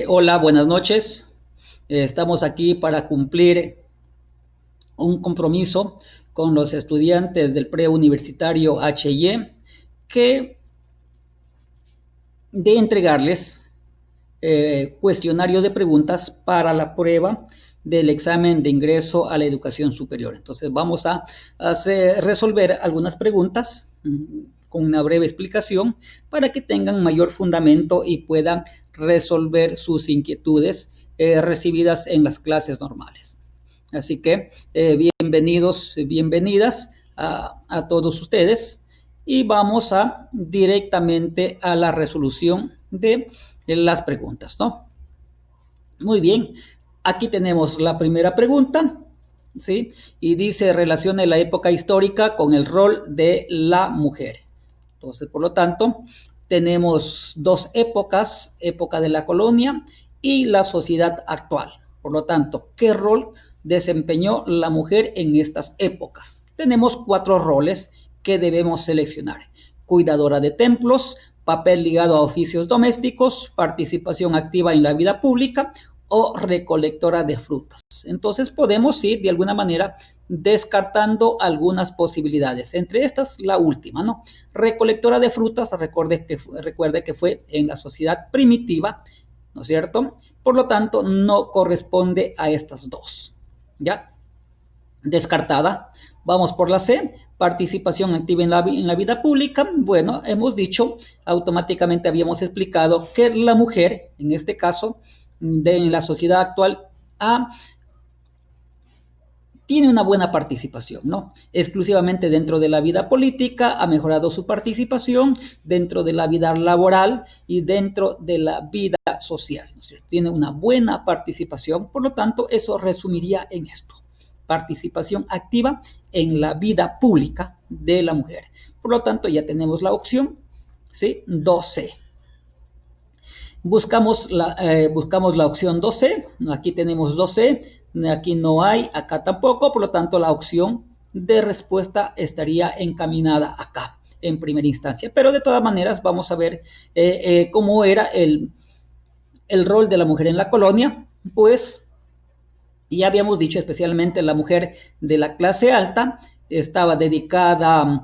Hola, buenas noches. Estamos aquí para cumplir un compromiso con los estudiantes del preuniversitario HY que de entregarles cuestionario de preguntas para la prueba del examen de ingreso a la educación superior. Entonces vamos a resolver algunas preguntas con una breve explicación para que tengan mayor fundamento y puedan resolver sus inquietudes recibidas en las clases normales. Así que bienvenidos, bienvenidas a todos ustedes y vamos directamente a la resolución de las preguntas, ¿no? Muy bien, aquí tenemos la primera pregunta, ¿sí? Y dice, relacione la época histórica con el rol de la mujer. Entonces, por lo tanto, tenemos dos épocas, época de la colonia y la sociedad actual. Por lo tanto, ¿qué rol desempeñó la mujer en estas épocas? Tenemos 4 roles que debemos seleccionar: cuidadora de templos, papel ligado a oficios domésticos, participación activa en la vida pública o recolectora de frutas. Entonces podemos ir de alguna manera descartando algunas posibilidades. Entre estas, la última, ¿no? Recolectora de frutas, recuerde que fue en la sociedad primitiva, ¿no es cierto? Por lo tanto, no corresponde a estas dos, ¿ya? Descartada. Vamos por la C, participación activa en la vida pública. Bueno, hemos dicho, automáticamente habíamos explicado que la mujer, en este caso, en la sociedad actual, tiene una buena participación, ¿no? Exclusivamente dentro de la vida política, ha mejorado su participación dentro de la vida laboral y dentro de la vida social, ¿no es cierto? Tiene una buena participación, por lo tanto, eso resumiría en esto: participación activa en la vida pública de la mujer. Por lo tanto, ya tenemos la opción, ¿sí? 2C. Buscamos la opción 2C, aquí tenemos 2C, aquí no hay, acá tampoco, por lo tanto la opción de respuesta estaría encaminada acá en primera instancia. Pero de todas maneras vamos a ver cómo era el rol de la mujer en la colonia. Pues ya habíamos dicho, especialmente la mujer de la clase alta estaba dedicada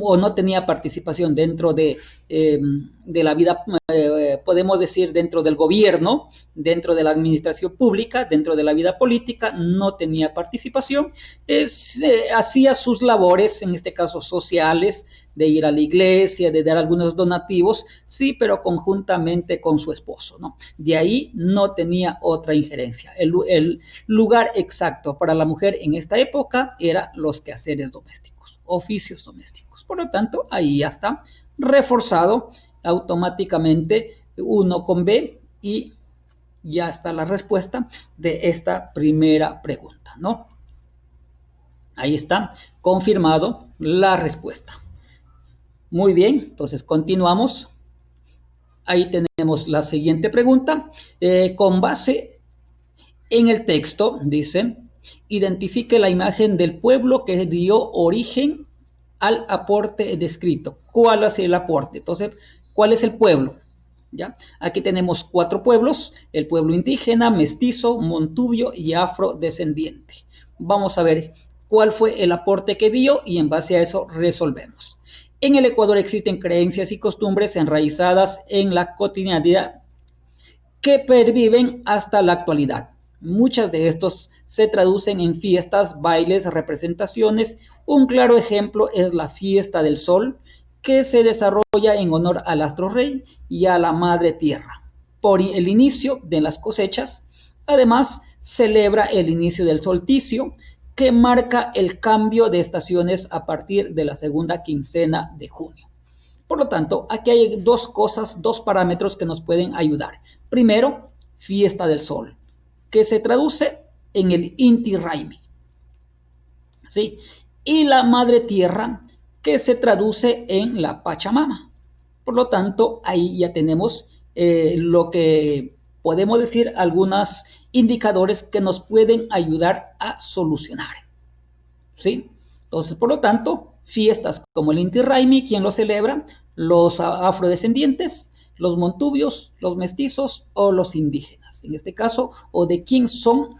o no tenía participación dentro de la vida, podemos decir, dentro del gobierno, dentro de la administración pública, dentro de la vida política, no tenía participación. Hacía sus labores, en este caso sociales, de ir a la iglesia, de dar algunos donativos, sí, pero conjuntamente con su esposo, ¿no? De ahí no tenía otra injerencia. El lugar exacto para la mujer en esta época era los quehaceres domésticos, oficios domésticos. Por lo tanto, ahí ya está reforzado automáticamente 1 con B y ya está la respuesta de esta primera pregunta, ¿no? Ahí está confirmado la respuesta. Muy bien, entonces continuamos. Ahí tenemos la siguiente pregunta. Con base en el texto, dice, identifique la imagen del pueblo que dio origen al aporte descrito. ¿Cuál es el aporte? Entonces, ¿cuál es el pueblo? ¿Ya? Aquí tenemos 4 pueblos: el pueblo indígena, mestizo, montubio y afrodescendiente. Vamos a ver cuál fue el aporte que dio y en base a eso resolvemos. En el Ecuador existen creencias y costumbres enraizadas en la cotidianidad que perviven hasta la actualidad. Muchas de estos se traducen en fiestas, bailes, representaciones. Un claro ejemplo es la fiesta del sol, que se desarrolla en honor al astro rey y a la madre tierra por el inicio de las cosechas. Además, celebra el inicio del solsticio, que marca el cambio de estaciones a partir de la segunda quincena de junio. Por lo tanto, aquí hay 2 cosas, 2 parámetros que nos pueden ayudar. Primero, fiesta del sol, que se traduce en el Inti Raymi, ¿sí? Y la madre tierra, que se traduce en la Pachamama. Por lo tanto, ahí ya tenemos lo que podemos decir, algunos indicadores que nos pueden ayudar a solucionar, ¿sí? Entonces, por lo tanto, fiestas como el Inti Raymi, ¿quién lo celebra? Los afrodescendientes. los montubios, los mestizos o los indígenas. En este caso, o de quién son,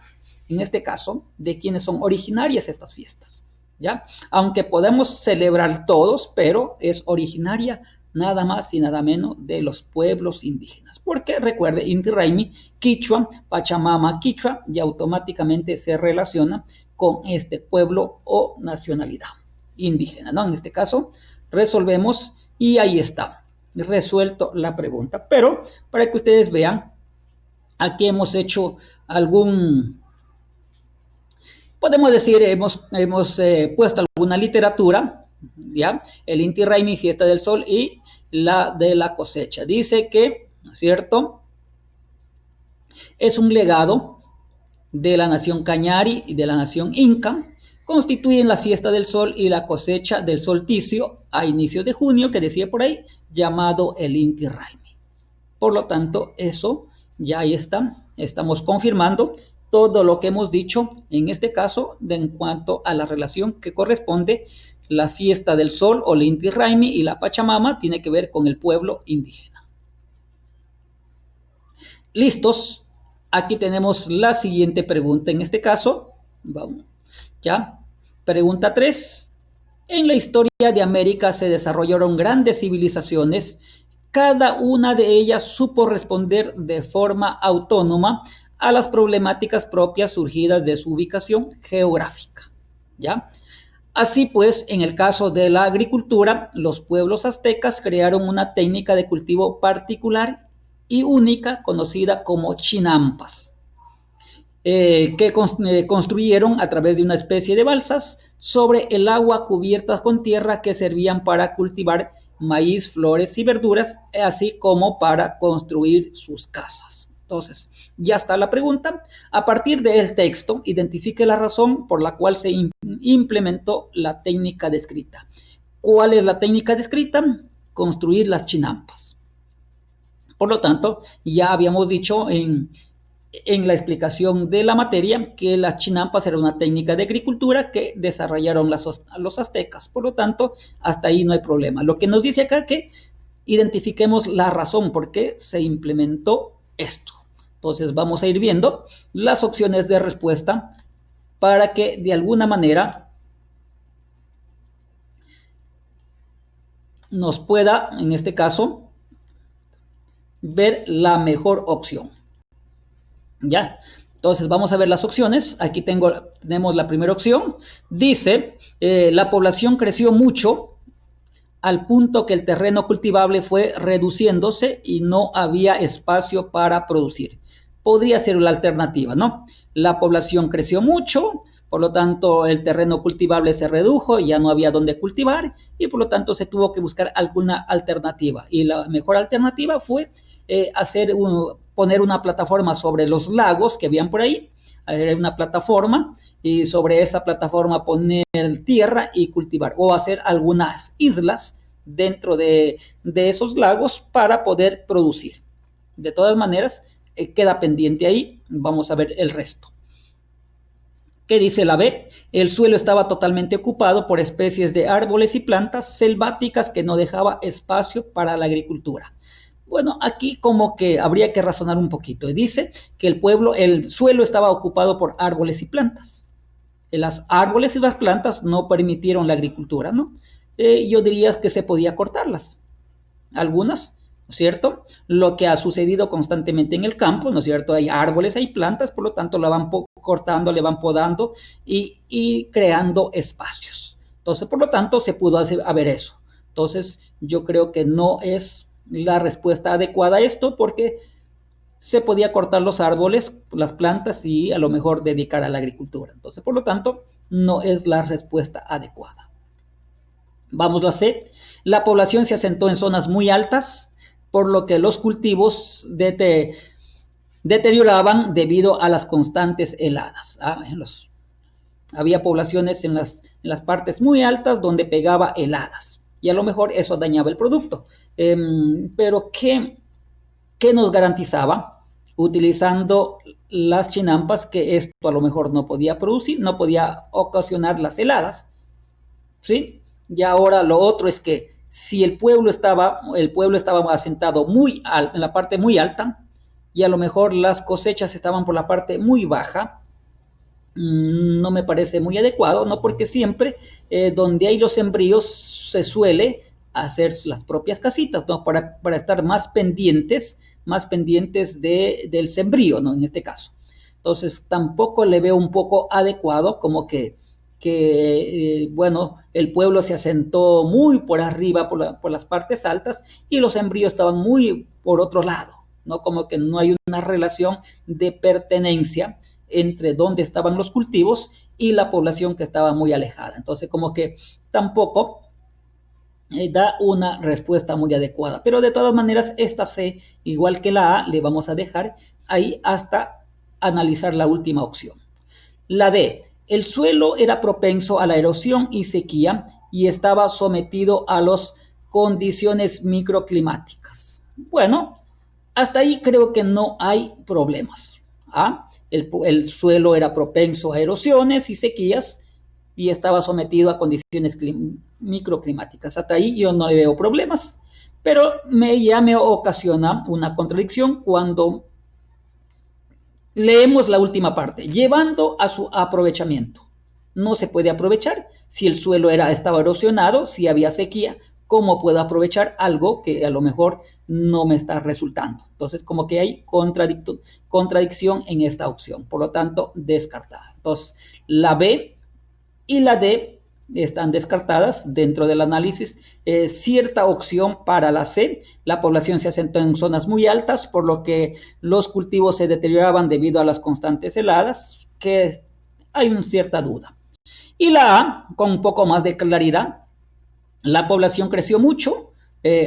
en este caso, de quiénes son originarias estas fiestas. ¿Ya? Aunque podemos celebrar todos, pero es originaria nada más y nada menos de los pueblos indígenas. Porque recuerde, Inti Raymi, Quichua, Pachamama, Quichua, y automáticamente se relaciona con este pueblo o nacionalidad indígena, ¿no? En este caso, resolvemos y ahí está, resuelto la pregunta. Pero para que ustedes vean, aquí hemos hecho podemos decir, hemos puesto alguna literatura, ¿ya? El Inti Raymi, Fiesta del Sol y la de la cosecha. Dice que, ¿no es cierto?, es un legado de la nación Cañari y de la nación Inca. Constituyen la fiesta del sol y la cosecha del solsticio a inicios de junio, que decía por ahí, llamado el Inti Raymi. Por lo tanto, eso ya ahí está. Estamos confirmando todo lo que hemos dicho en este caso en cuanto a la relación que corresponde la fiesta del sol o el Inti Raymi y la Pachamama tiene que ver con el pueblo indígena. ¿Listos? Aquí tenemos la siguiente pregunta. En este caso, vamos, ya. Pregunta 3. En la historia de América se desarrollaron grandes civilizaciones. Cada una de ellas supo responder de forma autónoma a las problemáticas propias surgidas de su ubicación geográfica. ¿Ya? Así pues, en el caso de la agricultura, los pueblos aztecas crearon una técnica de cultivo particular y única conocida como chinampas, que construyeron a través de una especie de balsas sobre el agua cubiertas con tierra que servían para cultivar maíz, flores y verduras, así como para construir sus casas. Entonces, ya está la pregunta. A partir del texto, identifique la razón por la cual se implementó la técnica descrita. ¿Cuál es la técnica descrita? Construir las chinampas. Por lo tanto, ya habíamos dicho en la explicación de la materia que las chinampas era una técnica de agricultura que desarrollaron los aztecas. Por lo tanto, hasta ahí no hay problema. Lo que nos dice acá que identifiquemos la razón por qué se implementó esto. Entonces vamos a ir viendo las opciones de respuesta para que de alguna manera nos pueda, en este caso, ver la mejor opción. ¿Ya? Entonces vamos a ver las opciones. Aquí tenemos la primera opción. Dice, la población creció mucho al punto que el terreno cultivable fue reduciéndose y no había espacio para producir. Podría ser la alternativa, ¿no? La población creció mucho, por lo tanto el terreno cultivable se redujo y ya no había donde cultivar y por lo tanto se tuvo que buscar alguna alternativa. Y la mejor alternativa fue poner una plataforma sobre los lagos que habían por ahí, hacer una plataforma y sobre esa plataforma poner tierra y cultivar o hacer algunas islas dentro de esos lagos para poder producir. De todas maneras, queda pendiente ahí, vamos a ver el resto. ¿Qué dice la B? El suelo estaba totalmente ocupado por especies de árboles y plantas selváticas que no dejaba espacio para la agricultura. Bueno, aquí como que habría que razonar un poquito. Dice que el suelo estaba ocupado por árboles y plantas. Los árboles y las plantas no permitieron la agricultura, ¿no? Yo diría que se podía cortarlas. Algunas, ¿no es cierto? Lo que ha sucedido constantemente en el campo, ¿no es cierto? Hay árboles, hay plantas, por lo tanto la van cortando, le van podando y creando espacios. Entonces, por lo tanto, se pudo haber eso. Entonces, yo creo que no es la respuesta adecuada a esto porque se podía cortar los árboles, las plantas y a lo mejor dedicar a la agricultura. Entonces, por lo tanto, no es la respuesta adecuada. Vamos a la C. La población se asentó en zonas muy altas, por lo que los cultivos deterioraban debido a las constantes heladas. Había poblaciones en las partes muy altas donde pegaba heladas y a lo mejor eso dañaba el producto. Pero ¿qué nos garantizaba? Utilizando las chinampas, que esto a lo mejor no podía producir, no podía ocasionar las heladas, ¿sí? Y ahora lo otro es que Si el pueblo estaba asentado muy alto, en la parte muy alta, y a lo mejor las cosechas estaban por la parte muy baja, no me parece muy adecuado, ¿no? Porque siempre donde hay los sembríos se suele hacer las propias casitas, ¿no? Para estar más pendientes del sembrío, ¿no? En este caso. Entonces, tampoco le veo un poco adecuado como bueno, el pueblo se asentó muy por arriba, por las partes altas, y los sembríos estaban muy por otro lado, ¿no? Como que no hay una relación de pertenencia entre donde estaban los cultivos y la población que estaba muy alejada. Entonces, como que tampoco da una respuesta muy adecuada. Pero de todas maneras, esta C, igual que la A, le vamos a dejar ahí hasta analizar la última opción. La D, el suelo era propenso a la erosión y sequía y estaba sometido a las condiciones microclimáticas. Bueno, hasta ahí creo que no hay problemas. ¿Ah? El suelo era propenso a erosiones y sequías y estaba sometido a condiciones microclimáticas. Hasta ahí yo no le veo problemas, pero ya me ocasiona una contradicción cuando leemos la última parte, llevando a su aprovechamiento. No se puede aprovechar si el suelo estaba erosionado, si había sequía. ¿Cómo puedo aprovechar algo que a lo mejor no me está resultando? Entonces, como que hay contradicción en esta opción. Por lo tanto, descartada. Entonces, la B y la D están descartadas dentro del análisis. Cierta opción para la C. La población se asentó en zonas muy altas, por lo que los cultivos se deterioraban debido a las constantes heladas, que hay una cierta duda. Y la A, con un poco más de claridad, la población creció mucho,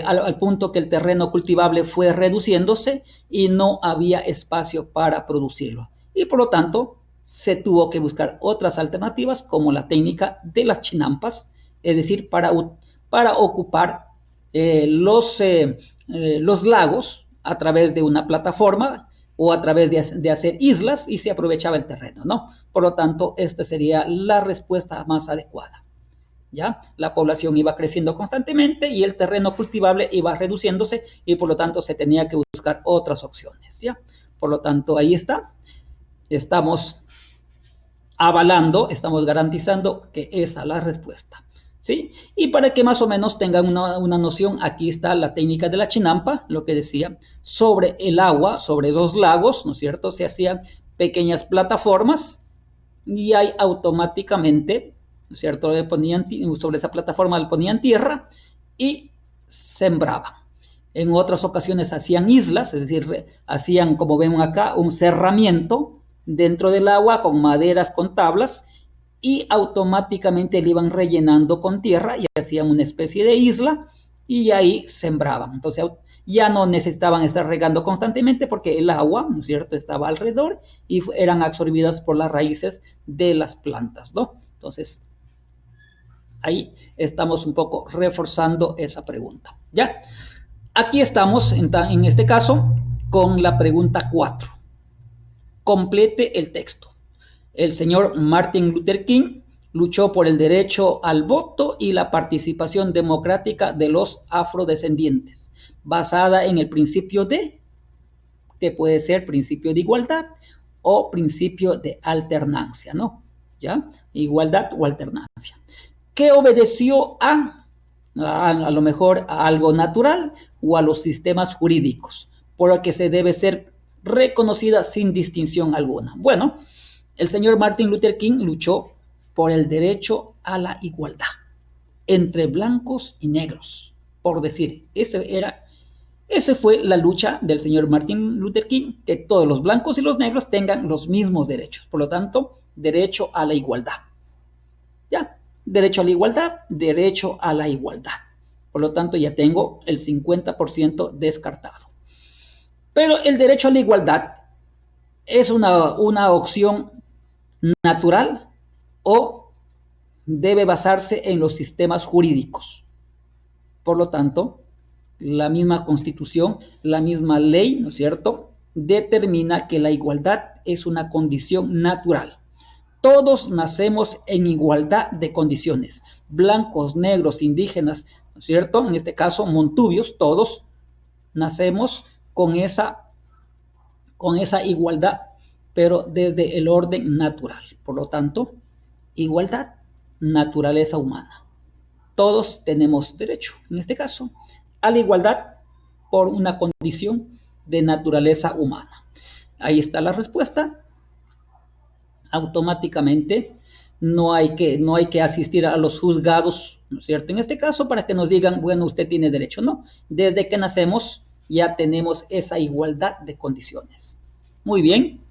al punto que el terreno cultivable fue reduciéndose y no había espacio para producirlo. Y por lo tanto, se tuvo que buscar otras alternativas como la técnica de las chinampas, es decir, para ocupar los lagos a través de una plataforma o a través de hacer islas, y se aprovechaba el terreno, ¿no? Por lo tanto, esta sería la respuesta más adecuada. ¿Ya? La población iba creciendo constantemente y el terreno cultivable iba reduciéndose y por lo tanto se tenía que buscar otras opciones, ¿ya? Por lo tanto, ahí está. Estamos avalando, estamos garantizando que esa es la respuesta, ¿sí? Y para que más o menos tengan una noción, aquí está la técnica de la chinampa, lo que decía, sobre el agua, sobre dos lagos, ¿no es cierto? Se hacían pequeñas plataformas y ahí automáticamente, ¿no es cierto? Sobre esa plataforma le ponían tierra y sembraban. En otras ocasiones hacían islas, es decir, hacían, como ven acá, un cerramiento dentro del agua con maderas, con tablas, y automáticamente le iban rellenando con tierra y hacían una especie de isla y ahí sembraban. Entonces ya no necesitaban estar regando constantemente porque el agua, ¿no es cierto?, estaba alrededor y eran absorbidas por las raíces de las plantas, ¿no? Entonces, ahí estamos un poco reforzando esa pregunta, ¿ya? Aquí estamos, en este caso, con la pregunta 4. Complete el texto. El señor Martin Luther King luchó por el derecho al voto y la participación democrática de los afrodescendientes, basada en el principio que puede ser principio de igualdad o principio de alternancia, ¿no? ¿Ya? Igualdad o alternancia. ¿Qué obedeció a lo mejor a algo natural o a los sistemas jurídicos, por lo que se debe ser reconocida sin distinción alguna? Bueno, el señor Martin Luther King luchó por el derecho a la igualdad entre blancos y negros, por decir, esa fue la lucha del señor Martin Luther King, que todos los blancos y los negros tengan los mismos derechos, por lo tanto, derecho a la igualdad. ¿Ya? Derecho a la igualdad, derecho a la igualdad. Por lo tanto, ya tengo el 50% descartado. Pero el derecho a la igualdad es una opción natural o debe basarse en los sistemas jurídicos. Por lo tanto, la misma Constitución, la misma ley, ¿no es cierto?, determina que la igualdad es una condición natural. Todos nacemos en igualdad de condiciones, blancos, negros, indígenas, ¿no es cierto? En este caso, montubios, todos nacemos con esa igualdad, pero desde el orden natural. Por lo tanto, igualdad, naturaleza humana. Todos tenemos derecho, en este caso, a la igualdad por una condición de naturaleza humana. Ahí está la respuesta. Automáticamente no hay que asistir a los juzgados, ¿no es cierto? En este caso, para que nos digan, bueno, usted tiene derecho, no. Desde que nacemos ya tenemos esa igualdad de condiciones. Muy bien.